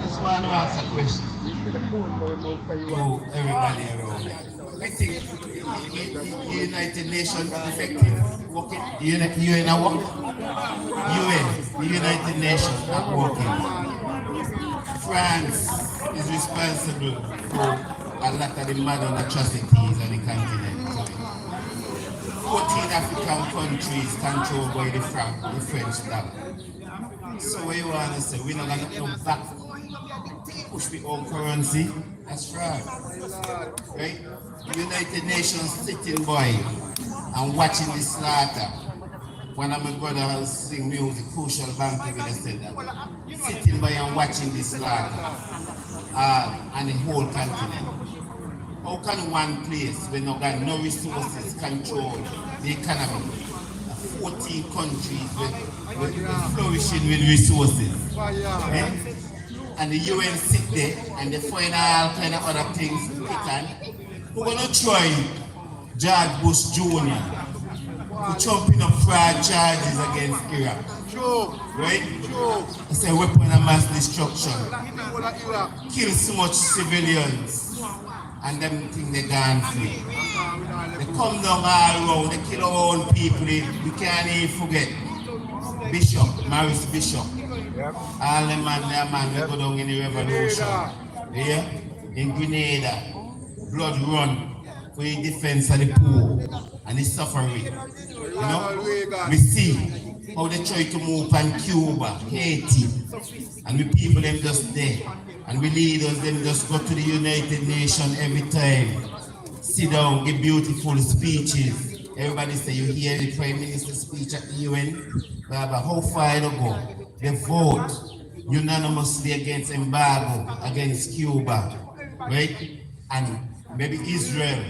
Just want to ask a question to everybody around. I think the United Nations is effective working. UN are working. UN, the United Nations are working. France is responsible for a lot of the modern atrocities on the continent. 14 African countries controlled by the French dollar. So what you want to say? We're not going to come back, push the own currency. That's right. Right? The United Nations sitting by and watching the slaughter. One of my brothers sing music, Crucial Bank, they said that. Sitting by and watching the slaughter and the whole continent. How can one place where no got no resources control the economy? 14 countries with flourishing with resources. Eh? And the UN sit there and they find all kind of other things we're gonna try George Bush Jr. for trumping up fraud charges against Iraq. Right? It's a weapon of mass destruction. Kill so much civilians. And them think they gone free. They come down all around, they kill our own people. We can't even forget Bishop, Maurice Bishop. All the man, they go down in the revolution. Yeah? In Grenada, blood run for the defense of the poor and the suffering. You know? We see how they try to move on Cuba, Haiti, and the people them just there. And we leaders them just go to the United Nations every time. Sit down, give beautiful speeches. Everybody say, you hear the Prime Minister's speech at the UN? But how far they go? They vote unanimously against embargo, against Cuba, right? And maybe Israel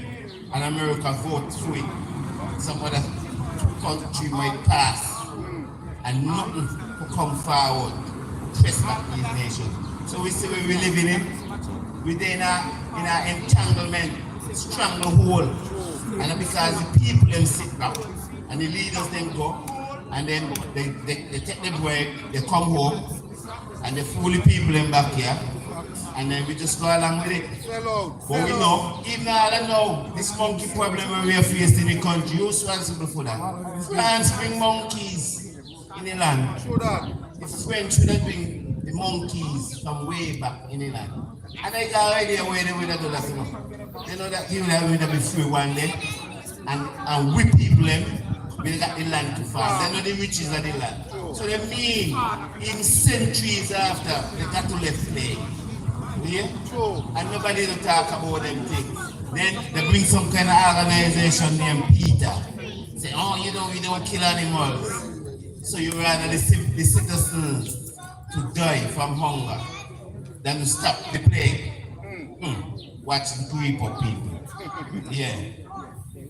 and America vote through it. Some other country might pass. And nothing will come forward to press back these nations. So we see where we're living in. We're in an entanglement, stranglehold. And because the people them sit back and the leaders then go and then they take the break, they come home and they fool the people them back here and then we just go along with it. But we know, even I don't know, this monkey problem we are facing in the country, who's responsible for that? France bring monkeys in the land. The French would have bring the monkeys from way back in the land. And they got already away they would have done that. They know that people will be free one day and whip people them when they got the land to farm. They know the riches of the land. So they mean in centuries after they got to left play. Yeah? And nobody will talk about them things. Then they bring some kind of organization named PETA. Say, oh, you don't kill animals. So you rather the citizens to die from hunger than to stop the plague. Watch the creep of people. Yeah.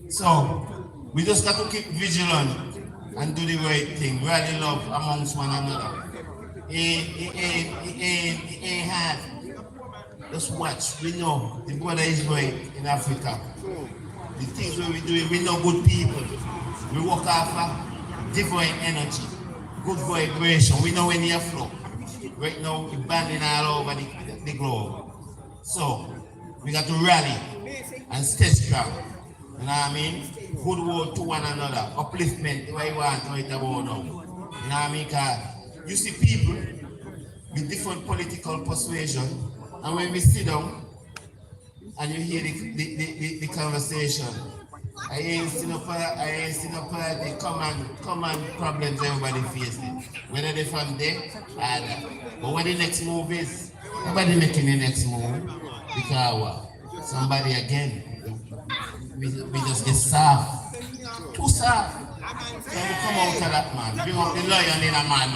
So we just got to keep vigilant and do the right thing. Really love amongst one another. It ain't hard. Just watch. We know the brother is right in Africa. The things we're doing, we know good people. We work after divine energy, good vibration. We know when you're flow. Right now, we're banding all over the globe. So, we got to rally and stay strong. You know what I mean? Good word to one another. Upliftment, what you want to write about now. You know what I mean? Because you see people with different political persuasion, and when we sit down and you hear the conversation, I ain't seen no party common problems everybody facing. Whether they're from there or that. But what the next move is, nobody making the next move. Because somebody again, we just get soft. Too soft. So we come out of that man. Bring up the lion in a man.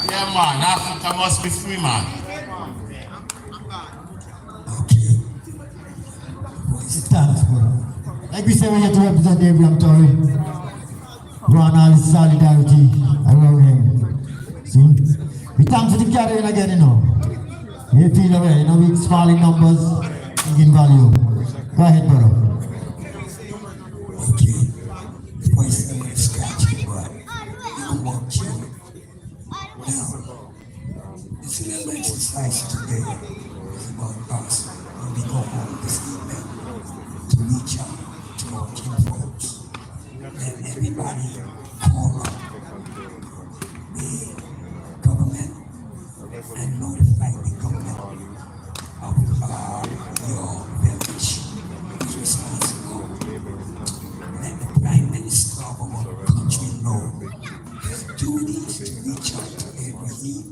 Yeah man, Africa must be free man. Thanks, bro. Like we said, we have to represent Ibrahim Traore. We want all this solidarity around him. See? We thanks for the gathering again, you know. We feel away, you know, we're small in numbers. in value. Go ahead, brother. Okay. Voice of the scratch, but you want you. Now, it's a little exercise today. It's about us when we go home this evening to reach out to our kinfolks. Let everybody call up the government and notify the government of your village is responsible. Let the Prime Minister of our country know his duties to reach out to Ibrahim,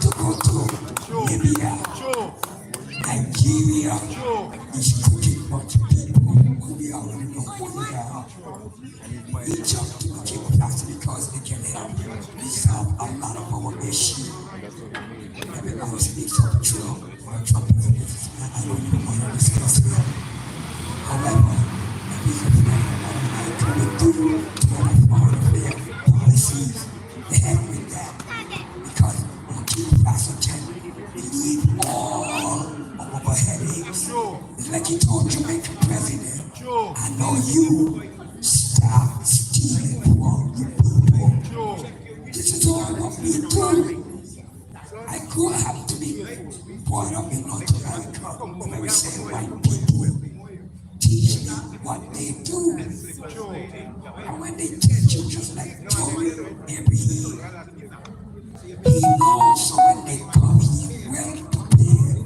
to go to Libya, Nigeria, these crooked bunch of people who we already know who they are. Reach out to the King Pastor because they can help resolve a lot of our issues. Everybody speaks of Trump, or Trump is I don't even want to discuss it. However, if he's a friend of what am I going to do to our foreign affairs policies, the heck with that. Because our King Pastor can relieve all of our headaches. It's like he told Jamaican president, I know you stop stealing from the people. This is all what we do. I grew up to be brought up in North America where we say white people teach me what they do. And when they teach you just like Traore Ibrahim, he knows so when they come he's well prepared.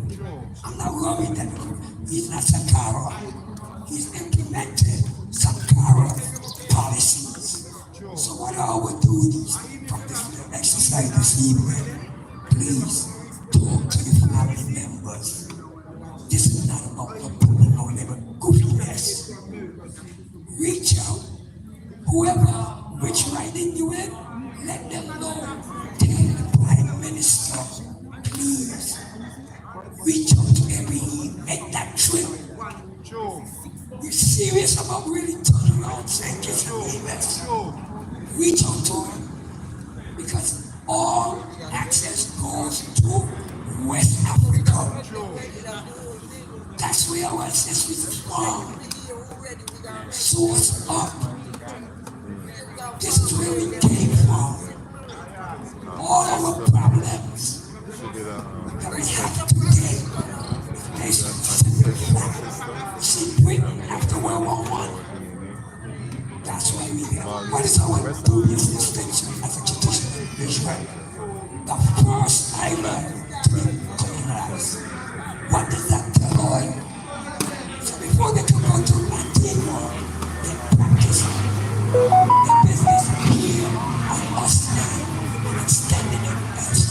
I'm not worried that he's not Sakara. He's implemented Sakara policies. So what are our duties from this exercise this evening? Please talk to your family members. This is not about the pulling no labor goofiness. Reach out. Whoever which writing you in, let them know. Tell the Prime Minister, please reach out to Ibrahim, make that trip. We're serious about really turning around St.Kitts and Nevis. Reach out to him because all access goes to West Africa. That's where our ancestors are from. Source up. This is where we came from. All our problems that we have today is see Britain after World War I. That's why we have. What is our dubious distinction as a traditional individual? The first island to be colonized. What does that tell us? So before they come out to Antigua, they practice their business here on us land, extending it west.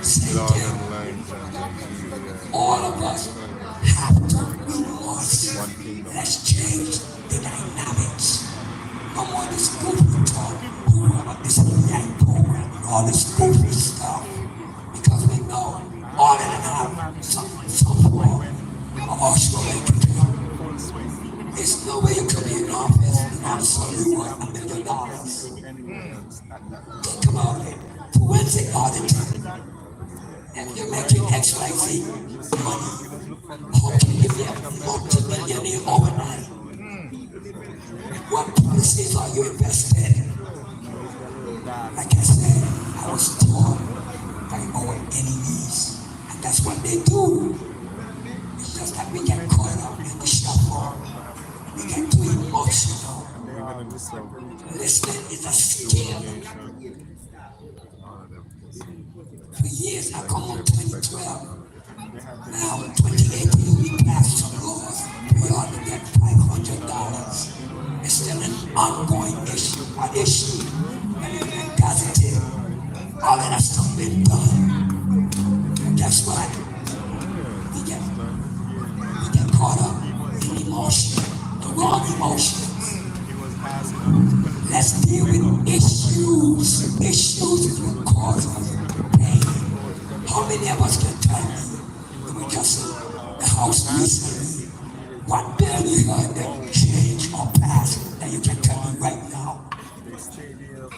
Same thing. All of us have to, we must. Let's change the dynamics. No more this goofy talk, whoever this yank program and all this goofy stuff. Because we know all of them have some form of offshore entity. There's no way you could be in office and all of a sudden you want $1 million. Think about it. Forensic auditing. If you're making XYZ money, how can you be a multi-millionaire overnight? What policies are you invested in? Like I said, I was taught by our enemies, and that's what they do. It's just that we get caught up in the shuffle. We get too emotional. Listening is a skill. For years, I come on 2012. Now, in 2018, we passed some laws. We ought to get $500. It's still an ongoing issue. An issue. And it's been gazetted. All of that stuff been done. And guess what? We get caught up in emotion. The wrong emotions. Let's deal with issues. Issues is what cause us pain. How many of us can tell me that we just the house recently? What bill you heard that change or pass that you can tell me right now?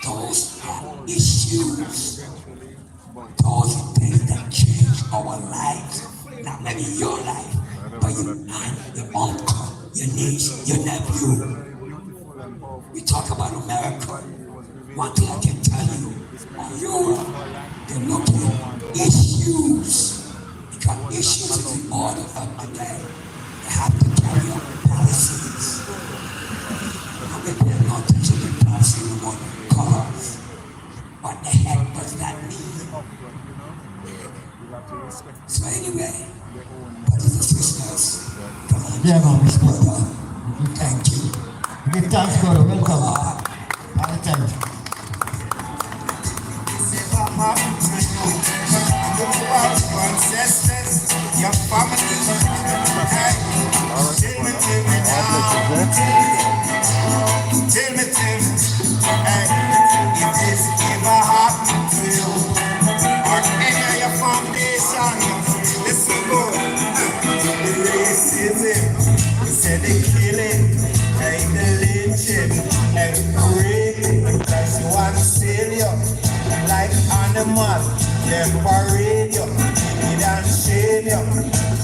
Those are issues. Those are things that change our lives. not maybe your life, but your aunt, your uncle, your niece, your nephew. We talk about America. One thing I can tell you, on Europe, they're looking at issues. Because issues is in order of the day. They have to carry out policies. And maybe they're not touching the policy anymore because what the heck does that mean? So anyway, brothers and sisters, come on. Yeah, man, we spoke. Thank you. Give thanks, brother. Welcome. All the time. Ancestors, your family, hey, tell me now, hey, if this ever happened to you, or any of your foundation, listen good, the racism, you said the killing, hey, the lynching, and raping, because you want to sell you, like animals, them parade you, and shame you.